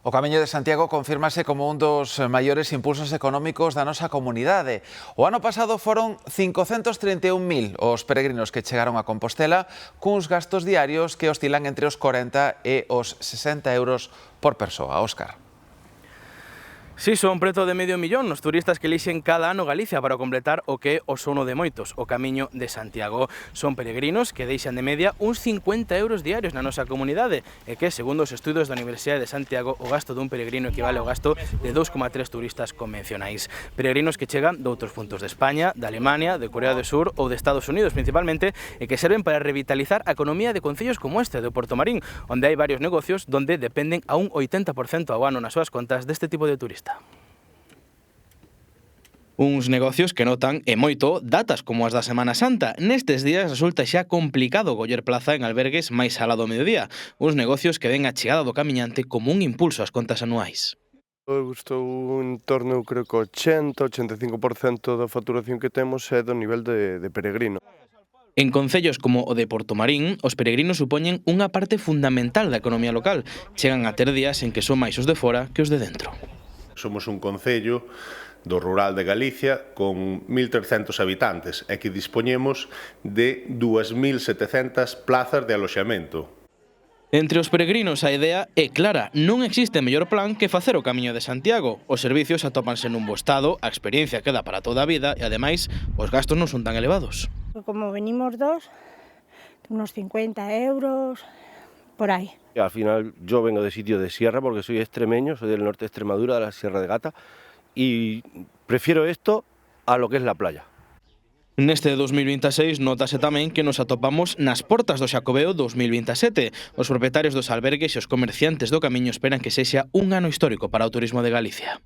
O Camiño de Santiago confírmase como un dos maiores impulsos económicos da nosa comunidade. O ano pasado foron 531.000 os peregrinos que chegaron a Compostela cuns gastos diarios que oscilan entre os 40 e os 60 euros por persoa. Óscar. Si, son preto de medio millón os turistas que elixen cada ano Galicia para completar o que é o sono de moitos, o Camiño de Santiago. Son peregrinos que deixan de media uns 50 euros diarios na nosa comunidade e que, segundo os estudos da Universidade de Santiago, o gasto dun peregrino equivale ao gasto de 2,3 turistas convencionais. Peregrinos que chegan de outros puntos de España, de Alemania, de Corea do Sur ou de Estados Unidos principalmente e que serven para revitalizar a economía de concellos como este de Portomarín, onde hai varios negocios donde dependen a un 80% ao ano nas súas contas deste tipo de turista. Uns negocios que notan e moito datas como as da Semana Santa. Nestes días resulta xa complicado coller plaza en albergues máis alá do mediodía. Uns negocios que ven a chegada do camiñante como un impulso ás contas anuais. Estou en torno, creo que 80-85% da facturación que temos é do nivel de peregrino. En concellos como o de Portomarín, os peregrinos supoñen unha parte fundamental da economía local. Chegan a ter días en que son máis os de fora que os de dentro. Somos un concello do rural de Galicia con 1.300 habitantes e que dispoñemos de 2.700 plazas de aloxamento. Entre os peregrinos a idea é clara, non existe mellor plan que facer o Camiño de Santiago. Os servicios atópanse nun bo estado, a experiencia queda para toda a vida e ademais os gastos non son tan elevados. Como venimos dos, unos 50 euros, por aí. Al final yo vengo de sitio de sierra porque soy extremeño, soy del norte de Extremadura, de la Sierra de Gata, y prefiero esto a lo que es la playa. Neste 2026 notase tamén que nos atopamos nas portas do Xacobeo 2027. Os propietarios dos albergues e os comerciantes do Camiño esperan que sexa un ano histórico para o turismo de Galicia.